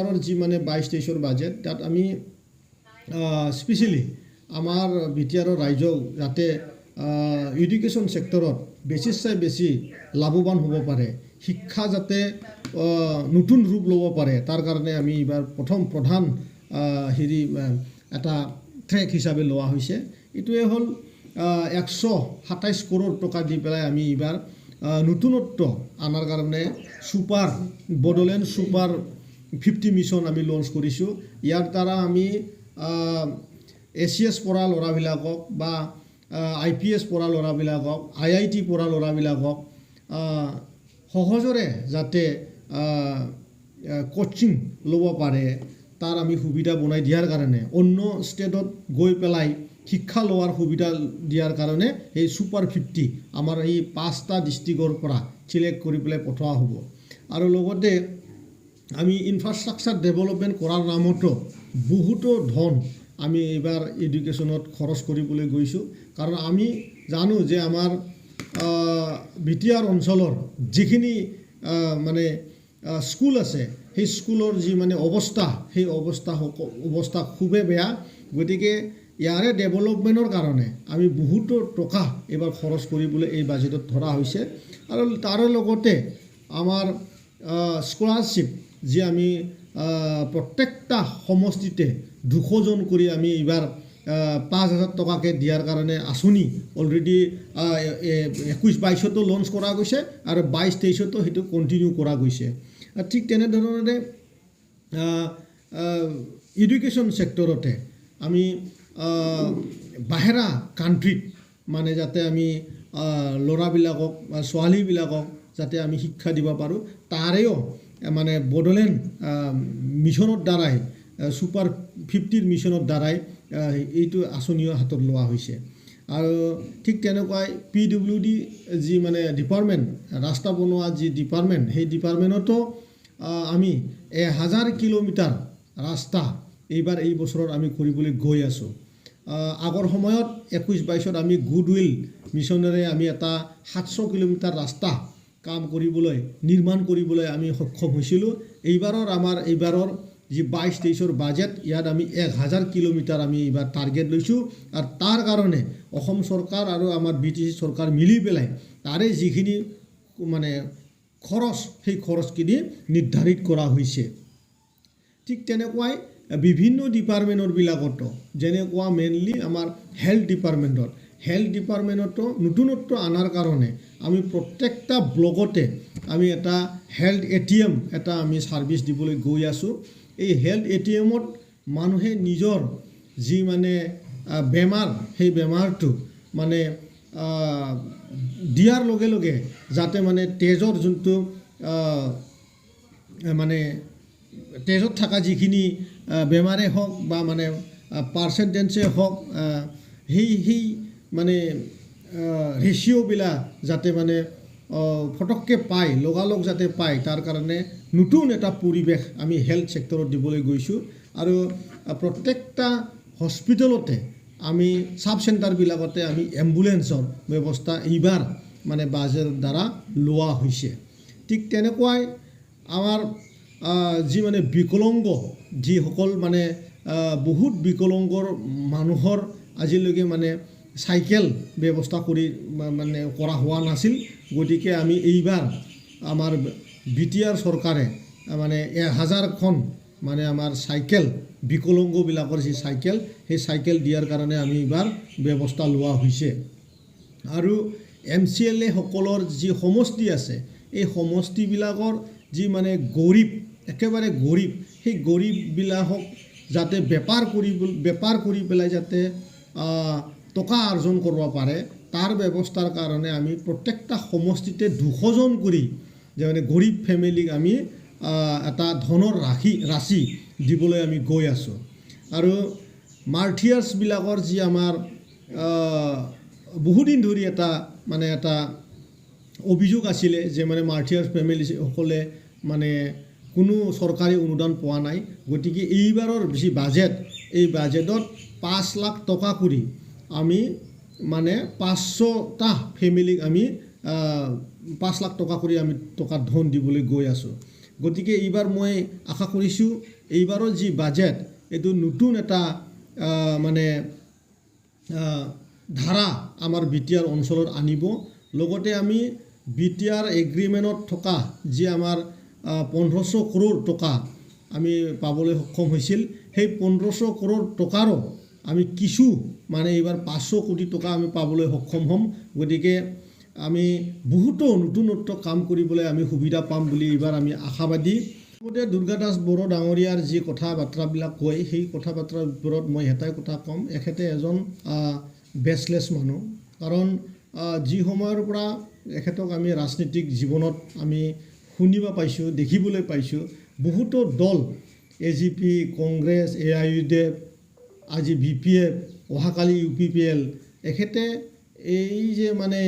এইবাৰৰ যি মানে 22-23 বাজেট তাত আমি স্পেচিয়েলি আমাৰ বিটিআৰৰ ৰাইজক যাতে এডুকেশ্যন সেক্টৰত বেছি লাভৱান হ'ব পাৰে, শিক্ষা যাতে নতুন ৰূপ ল'ব পাৰে, তাৰ কাৰণে আমি এইবাৰ প্ৰধান এটা ট্ৰেক হিচাপে লোৱা হৈছে। এইটোৱে হ'ল 127 কৰোৰ টকা দি পেলাই আমি এইবাৰ নতুনত্ব আনাৰ কাৰণে বড়োলেণ্ড ছুপাৰ 50 মিছন আমি লঞ্চ কৰিছোঁ। ইয়াৰ দ্বাৰা আমি ACS পঢ়া ল'ৰাবিলাকক বা IPS পঢ়া ল'ৰাবিলাকক, IIT পঢ়া ল'ৰাবিলাকক সহজৰে যাতে কোচিং ল'ব পাৰে তাৰ আমি সুবিধা বনাই দিয়াৰ কাৰণে, অন্য ষ্টেটত গৈ পেলাই শিক্ষা লোৱাৰ সুবিধা দিয়াৰ কাৰণে এই ছুপাৰ 50 আমাৰ এই 5টা ডিষ্ট্ৰিক্টৰ পৰা চিলেক্ট কৰি পেলাই পঠোৱা হ'ব। আৰু লগতে আমি ইনফ্ৰাষ্ট্ৰাকচাৰ ডেভেলপমেণ্ট কৰাৰ নামতো বহুতো ধন আমি এইবাৰ এডুকেশ্যনত খৰচ কৰিবলৈ গৈছোঁ। কাৰণ আমি জানো যে আমাৰ বিটিআৰ অঞ্চলৰ যিখিনি মানে স্কুল আছে, সেই স্কুলৰ যি মানে অৱস্থা, সেই অৱস্থা খুবেই বেয়া। গতিকে ইয়াৰে ডেভেলপমেণ্টৰ কাৰণে আমি বহুতো টকা এইবাৰ খৰচ কৰিবলৈ এই বাজেটত ধৰা হৈছে। আৰু তাৰে লগতে আমাৰ স্কলাৰশ্বিপ যি আমি প্ৰত্যেকটা সমষ্টিতে 200 জন কৰি আমি এইবাৰ 5,000 টকাকৈ দিয়াৰ কাৰণে আঁচনি অলৰেডি 21-22তো লঞ্চ কৰা গৈছে আৰু 22-23তো সেইটো কণ্টিনিউ কৰা গৈছে। ঠিক তেনেধৰণে এডুকেশ্যন ছেক্টৰতে আমি বাহিৰা কাণ্ট্ৰিত মানে যাতে আমি ল'ৰাবিলাকক বা ছোৱালীবিলাকক যাতে আমি শিক্ষা দিব পাৰোঁ, তাৰেও মানে বড়োলেণ্ড মিছনৰ দ্বাৰাই, ছুপাৰ 50 মিছনৰ দ্বাৰাই এইটো আঁচনিও হাতত লোৱা হৈছে। আৰু ঠিক তেনেকুৱাই PWD যি মানে ডিপাৰ্টমেণ্ট, ৰাস্তা বনোৱা যি ডিপাৰ্টমেণ্ট, সেই ডিপাৰ্টমেণ্টতো আমি 1000 কিলোমিটাৰ ৰাস্তা এই বছৰত আমি কৰিবলৈ গৈ আছোঁ। আগৰ সময়ত 21-22ত আমি গুডউইল মিছনেৰে আমি এটা 700 কিলোমিটাৰ ৰাস্তা নিৰ্মাণ কৰিবলৈ আমি সক্ষম হৈছিলোঁ। এইবাৰৰ যি 22-23ৰ বাজেট, ইয়াত আমি 1000 কিলোমিটাৰ আমি এইবাৰ টাৰ্গেট লৈছোঁ। আৰু তাৰ কাৰণে অসম চৰকাৰ আৰু আমাৰ BTC চৰকাৰ মিলি পেলাই তাৰে যিখিনি মানে খৰচ, সেই খৰচখিনি নিৰ্ধাৰিত কৰা হৈছে। ঠিক তেনেকুৱাই বিভিন্ন ডিপাৰ্টমেণ্টবিলাকতো, যেনেকুৱা মেইনলি আমাৰ হেল্থ ডিপাৰ্টমেণ্টতো নতুনত্ব আনাৰ কাৰণে আমি প্ৰত্যেকটা ব্লকতে আমি এটা হেল্থ ATM এটা আমি ছাৰ্ভিচ দিবলৈ গৈ আছোঁ। এই হেল্থ ATMত মানুহে নিজৰ যি মানে বেমাৰ, সেই বেমাৰটো মানে দিয়াৰ লগে লগে যাতে মানে তেজৰ যোনটো মানে তেজত থকা যিখিনি বেমাৰে হওক বা মানে পাৰ্চেণ্টেজে হওক, সেই মানে ৰেচিঅ'বিলাক যাতে মানে ফটককৈ পায়, লগালগ যাতে পায়, তাৰ কাৰণে নতুন এটা পৰিৱেশ আমি হেল্থ ছেক্টৰত দিবলৈ গৈছোঁ। আৰু প্ৰত্যেকটা হস্পিটেলতে আমি চাব চেণ্টাৰবিলাকতে আমি এম্বুলেঞ্চৰ ব্যৱস্থা এইবাৰ মানে বাজেটৰ দ্বাৰা লোৱা হৈছে। ঠিক তেনেকুৱাই আমাৰ যি মানে বিকলাংগ, যিসকল মানে বহুত বিকলাংগৰ মানুহৰ আজিলৈকে মানে চাইকেল ব্যৱস্থা কৰা হোৱা নাছিল। গতিকে আমি এইবাৰ আমাৰ বিটিআৰ চৰকাৰে মানে 1000খন মানে আমাৰ চাইকেল, বিকলাংগবিলাকৰ যি চাইকেল, সেই চাইকেল দিয়াৰ কাৰণে আমি এইবাৰ ব্যৱস্থা লোৱা হৈছে। আৰু MCLA সকলৰ যি সমষ্টি আছে, এই সমষ্টিবিলাকৰ যি মানে একেবাৰে গৰীব, সেই গৰীববিলাকক যাতে বেপাৰ কৰি পেলাই যাতে টকা অৰ্জন কৰিব পাৰে, তাৰ ব্যৱস্থাৰ কাৰণে আমি প্ৰত্যেকটা সমষ্টিতে 200 জন কৰি যে মানে গৰীব ফেমিলিক আমি এটা ধনৰ ৰাশি দিবলৈ আমি গৈ আছোঁ। আৰু মাৰ্টিয়াৰ্ছবিলাকৰ যি আমাৰ বহুদিন ধৰি এটা অভিযোগ আছিলে যে মানে মাৰ্টিয়াৰ্ছ ফেমিলিসকলে মানে কোনো চৰকাৰী অনুদান পোৱা নাই। গতিকে এইবাৰৰ যি বাজেট, এই বাজেটত 5 লাখ টকা কৰি আমি মানে 500টা ফেমিলিক আমি 5 লাখ টকা কৰি আমি টকা ধন দিবলৈ গৈ আছোঁ। গতিকে এইবাৰ মই আশা কৰিছোঁ এইবাৰৰ যি বাজেট এইটো নতুন এটা মানে ধাৰা আমাৰ বিটিআৰ অঞ্চলত আনিব। লগতে আমি বিটিআৰ এগ্ৰিমেণ্টত থকা যি আমাৰ 1500 কৰোৰ টকা আমি পাবলৈ সক্ষম হৈছিল, সেই 1500 কৰোৰ টকাৰো আমি কিছু মানে এইবাৰ 500 কোটি টকা আমি পাবলৈ সক্ষম হ'ম। গতিকে আমি বহুতো নতুনত্ব কাম কৰিবলৈ আমি সুবিধা পাম বুলি এইবাৰ আমি আশাবাদী। লগতে দুৰ্গা দাস বড়ো ডাঙৰীয়াৰ যি কথা বাৰ্তাবিলাক কয় সেই কথা বাৰ্তাৰ ওপৰত মই এটাই কথা ক'ম, এখেতে এজন বেচলেছ মানুহ। কাৰণ যি সময়ৰ পৰা এখেতক আমি ৰাজনীতিক জীৱনত আমি শুনিব পাইছোঁ, দেখিবলৈ পাইছোঁ, বহুতো দল AGP, কংগ্ৰেছ, AIUDF, আজি BPF, অহাকালি UPPL, এখেতে এই যে মানে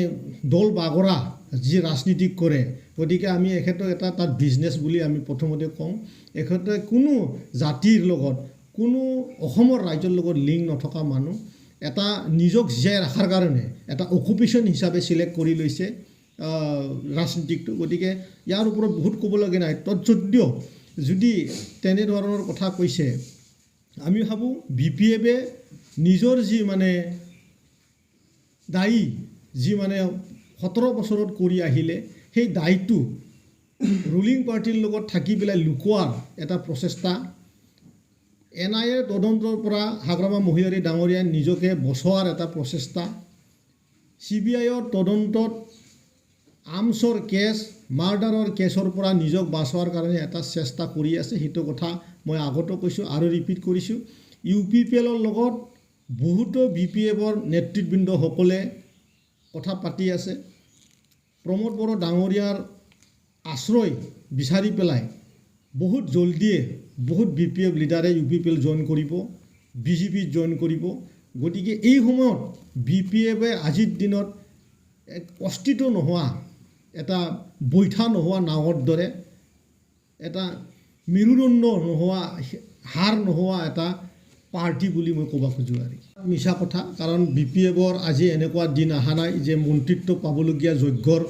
দল বাগৰা যি ৰাজনীতি কৰে, গতিকে আমি এখেতক এটা তাত বিজনেছ বুলি আমি প্ৰথমতে কওঁ। এখেতে কোনো জাতিৰ লগত, কোনো অসমৰ ৰাজ্যৰ লগত লিংক নথকা মানুহ, এটা নিজক জীয়াই ৰখাৰ কাৰণে এটা অকুপেশ্যন হিচাপে চিলেক্ট কৰি লৈছে ৰাজনীতিকটো। গতিকে ইয়াৰ ওপৰত বহুত ক'বলগীয়া নাই। তৎসত্ত্বেও যদি তেনেধৰণৰ কথা কৈছে, আমি ভাবোঁ BPF-এ নিজৰ যি মানে দায়ী, যি মানে 17 বছৰত কৰি আহিলে, সেই দায়ীটো ৰুলিং পাৰ্টিৰ লগত থাকি পেলাই লুকোৱাৰ এটা প্ৰচেষ্টা, NIA তদন্তৰ পৰা হাগ্ৰামা মহিলাৰী ডাঙৰীয়াই নিজকে বচোৱাৰ এটা প্ৰচেষ্টা, CBI-ৰ তদন্তত আৰ্মছৰ কেছ, মাৰ্ডাৰৰ কেছৰ পৰা নিজক বচোৱাৰ কাৰণে এটা চেষ্টা কৰি আছে। সেইটো কথা মই আগতো কৈছোঁ আৰু ৰিপিট কৰিছোঁ। UPPL-ৰ লগত বহুতো BPF-ৰ নেতৃবৃন্দসকলে কথা পাতি আছে। প্ৰমোদ বড়ো ডাঙৰীয়াৰ আশ্ৰয় বিচাৰি পেলাই বহুত জলদিয়ে বহুত BPF লিডাৰে UPPL জইন কৰিব, BJP জইন কৰিব। গতিকে এই সময়ত BPF-এ আজিৰ দিনত এক অস্তিত্ব নোহোৱা, এটা বৈঠা নোহোৱা নাৱৰ দৰে, এটা মেৰুদণ্ড নোহোৱা, হাৰ নোহোৱা এটা পাৰ্টি বুলি মই ক'ব খোজোঁ। আৰু মিছা কথা, কাৰণ BPF-ৰ আজি এনেকুৱা দিন অহা নাই যে মন্ত্ৰিত্ব পাবলগীয়া যোগ্যৰ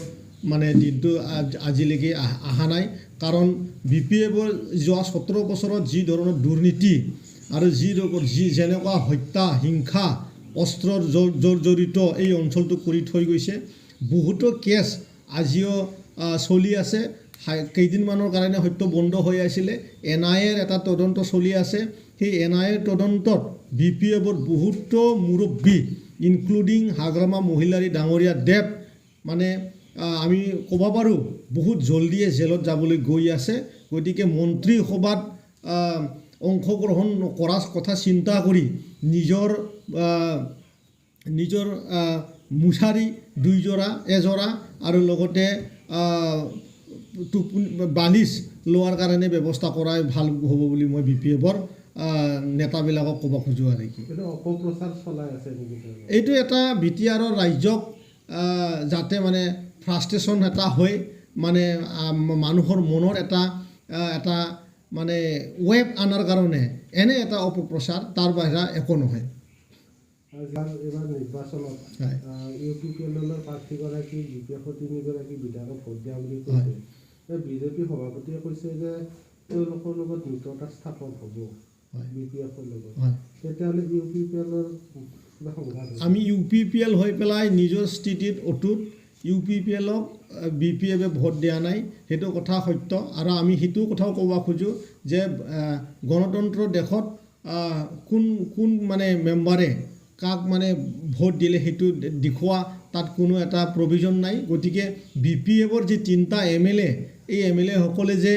মানে দিনটো আজিলৈকে অহা নাই। কাৰণ BPF-ৰ যোৱা 17 বছৰত যি ধৰণৰ দুৰ্নীতি আৰু যি যেনেকুৱা হত্যা, হিংসা, অস্ত্ৰৰ জড়িত এই অঞ্চলটো কৰি থৈ গৈছে, বহুতো কেছ আজিও চলি আছে। কেইদিনমানৰ কাৰণে হয়তো বন্ধ হৈ আছিলে। NIA-ৰ এটা তদন্ত চলি আছে। সেই NIA-ৰ তদন্তত BPF-ৰ বহুতো মুৰব্বী ইনক্লুডিং হাগ্ৰামা মহিলাৰী ডাঙৰীয়া দেৱ মানে আমি ক'ব পাৰোঁ বহুত জলদিয়ে জেলত যাবলৈ গৈ আছে। গতিকে মন্ত্ৰীসভাত অংশগ্ৰহণ কৰাৰ কথা চিন্তা কৰি নিজৰ মুছাৰী এজোৰা আৰু লগতে বালিচ লোৱাৰ কাৰণে ব্যৱস্থা কৰাই ভাল হ'ব বুলি মই BPF-ৰ নেতাবিলাকক ক'ব খোজোঁ। আৰু কি অপপ্ৰচাৰ চলাই আছে নেকি? এইটো এটা BTR-ৰ ৰাজ্যক যাতে মানে ফ্ৰাষ্ট্ৰেশ্যন এটা হৈ মানে মানুহৰ মনৰ এটা মানে ৱেব আনাৰ কাৰণে এনে এটা অপপ্ৰচাৰ, তাৰ বাহিৰা একো নহয়। এইবাৰ নিৰ্বাচনত UPPL-ৰ প্ৰাৰ্থীগৰাকী BPF-ৰ 3গৰাকী বিধায়কক ভোট দিয়া বুলি কৈছে। BJP সভাপতিয়ে কৈছে যে তেওঁলোকৰ লগত মিত্ৰতা স্থাপন হ'ব BPF-ৰ লগত। তেতিয়াহ'লে UPPL-ৰ আমি UPPL হৈ পেলাই নিজৰ স্থিতিত অটুট। UPPL-ক BPF-এ ভোট দিয়া নাই, সেইটো কথা সত্য। আৰু আমি সেইটো কথাও ক'ব খোজোঁ যে গণতন্ত্ৰ দেশত কোন মানে মেম্বাৰে কাক মানে ভোট দিলে সেইটো দেখুওৱা তাত কোনো এটা প্ৰভিজন নাই। গতিকে BPF-ৰ যি 3টা MLA, এই MLA-সকলে যে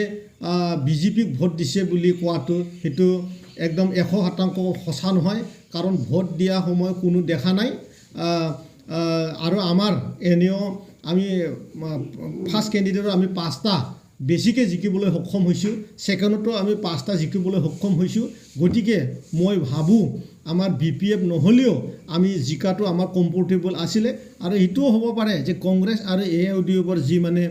BJP-ক ভোট দিছে বুলি কোৱাটো সেইটো একদম 100% সঁচা নহয়। কাৰণ ভোট দিয়া সময় কোনো দেখা নাই। আৰু আমাৰ এনেও আমি ফাৰ্ষ্ট কেণ্ডিডেটৰ আমি 5টা বেছিকৈ জিকিবলৈ সক্ষম হৈছোঁ, ছেকেণ্ডতো আমি 5টা জিকিবলৈ সক্ষম হৈছোঁ। গতিকে মই ভাবোঁ আমাৰ BPF নহ'লেও আমি জিকাটো আমাৰ কমফৰ্টেবল আছিলে। আৰু এইটোও হ'ব পাৰে যে কংগ্ৰেছ আৰু AIUDF-ৰ যি মানে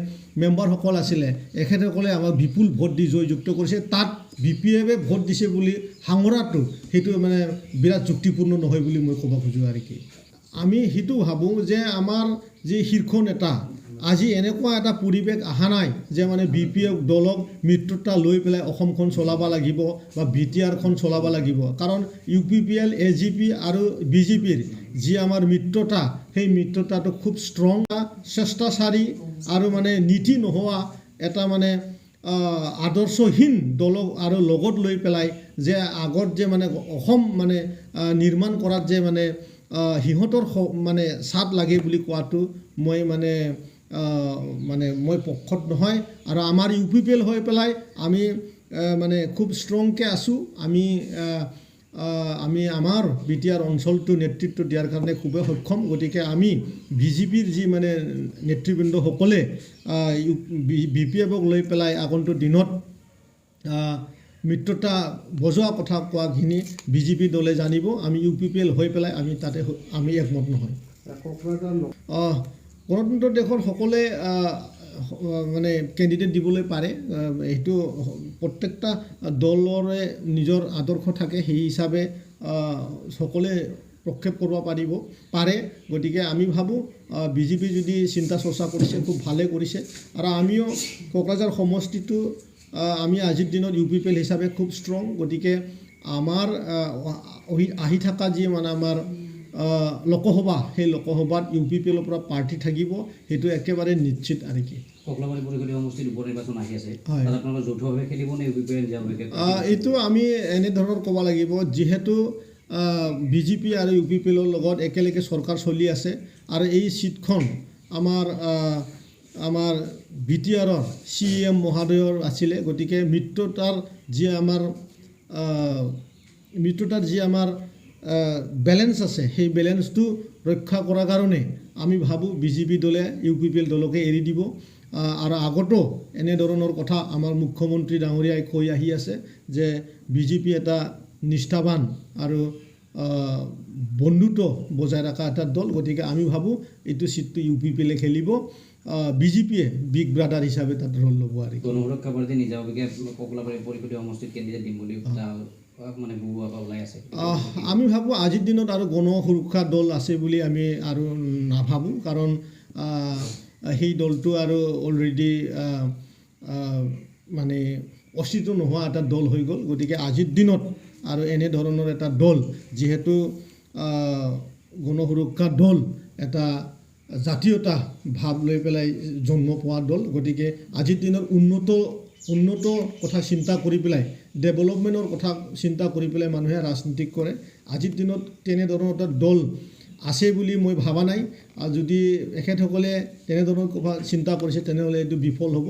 মেম্বাৰসকল আছিলে, এখেতসকলে আমাক বিপুল ভোট দি জয়যুক্ত কৰিছে। তাত BPF-এ ভোট দিছে বুলি সাঙুৰাটো সেইটো মানে বিৰাট যুক্তিপূৰ্ণ নহয় বুলি মই ক'ব খোজোঁ। আৰু কি আমি সেইটো ভাবোঁ যে আমাৰ যি শীৰ্ষ নেতা আজি এনেকুৱা এটা পৰিৱেশ অহা নাই যে মানে বি পি এফ দলক মিত্ৰতা লৈ পেলাই অসমখন চলাব লাগিব বা বি টি আৰখন চলাব লাগিব কাৰণ ইউ পি পি এল এ জি পি আৰু বি জে পিৰ যি আমাৰ মিত্ৰতা সেই মিত্ৰতাটো খুব ষ্ট্ৰং চেষ্টাচাৰী আৰু মানে নীতি নোহোৱা এটা মানে আদৰ্শহীন দলক আৰু লগত লৈ পেলাই যে আগত যে মানে অসম মানে নিৰ্মাণ কৰাত যে মানে সিহঁতৰ মানে চাপ লাগে বুলি কোৱাটো মই মানে মই পক্ষত নহয় আৰু আমাৰ ইউ পি পি এল হৈ পেলাই আমি মানে খুব ষ্ট্ৰংকৈ আছোঁ আমি আমাৰ বি টি আৰ অঞ্চলটো নেতৃত্ব দিয়াৰ কাৰণে খুবেই সক্ষম গতিকে আমি বি জে পিৰ যি মানে নেতৃবৃন্দসকলে বি পি এফক লৈ পেলাই আগন্তুক দিনত মিত্ৰতা বজোৱা কথা কোৱাখিনি বি জে পি দলে জানিব আমি ইউ পি পি এল হৈ পেলাই আমি তাতে আমি একমত নহয় গণতন্ত্ৰ দেশৰ সকলোৱে মানে কেণ্ডিডেট দিবলৈ পাৰে এইটো প্ৰত্যেকটা দলৰে নিজৰ আদৰ্শ থাকে সেই হিচাপে সকলোৱে প্ৰক্ষেপ কৰিব পাৰে গতিকে আমি ভাবোঁ বি জে পি যদি চিন্তা চৰ্চা কৰিছে খুব ভালে কৰিছে আৰু আমিও কোকৰাঝাৰ সমষ্টিটো আমি আজিৰ দিনত ইউ পি পি এল হিচাপে খুব ষ্ট্ৰং গতিকে আমাৰ আহি থকা যি মানে আমাৰ লোকসভা সেই লোকসভাত ইউ পি পি এলৰ পৰা প্ৰাৰ্থী থাকিব সেইটো একেবাৰে নিশ্চিত আৰু কি ককলাবাৰী পৰিষদীয় সমষ্টিত উপ নিৰ্বাচন আহি আছে আপোনালোকে যৌথভাৱে খেলিব নে ইউ পি পি এল এইটো আমি এনেধৰণৰ ক'ব লাগিব যিহেতু বি জে পি আৰু ইউ পি পি এলৰ লগত একেলগে চৰকাৰ চলি আছে আৰু এই ছিটখন আমাৰ বি টি আৰৰ চি এম মহোদয়ৰ আছিলে গতিকে মিত্ৰতাৰ যি আমাৰ বেলেঞ্চ আছে সেই বেলেঞ্চটো ৰক্ষা কৰাৰ কাৰণে আমি ভাবোঁ বি জে পি দলে ইউ পি পি এল দলকে এৰি দিব আৰু আগতো এনেধৰণৰ কথা আমাৰ মুখ্যমন্ত্ৰী ডাঙৰীয়াই কৈ আহি আছে যে বি জে পি এটা নিষ্ঠাবান আৰু বন্ধুত্ব বজাই ৰখা এটা দল গতিকে আমি ভাবোঁ এইটো ছিটটো ইউ পি পি এলে খেলিব বি জে পিয়ে বিগ ব্ৰাদাৰ হিচাপে তাত ৰোল ল'ব আৰু গণসুৰক্ষা পাৰ্টি নিজাববীয়াকৈ ককলাবাৰী পৰিষদীয় সমষ্টিত কেণ্ডিডেট দিম বুলি মানে ওলাই আছে আমি ভাবোঁ আজিৰ দিনত আৰু গণ সুৰক্ষা দল আছে বুলি আমি আৰু নাভাবোঁ কাৰণ সেই দলটো আৰু অলৰেডি মানে অস্তিত্ব নোহোৱা এটা দল হৈ গ'ল গতিকে আজিৰ দিনত আৰু এনেধৰণৰ এটা দল যিহেতু গণ সুৰক্ষা দল এটা জাতীয়তা ভাৱ লৈ পেলাই জন্ম পোৱা দল গতিকে আজিৰ দিনত উন্নত কথা চিন্তা কৰি পেলাই ডেভেলপমেণ্টৰ কথা চিন্তা কৰি পেলাই মানুহে ৰাজনীতি কৰে আজিৰ দিনত তেনেধৰণৰ এটা দল আছে বুলি মই ভাবা নাই আৰু যদি এখেতসকলে তেনেধৰণৰ কথা চিন্তা কৰিছে তেনেহ'লে এইটো বিফল হ'ব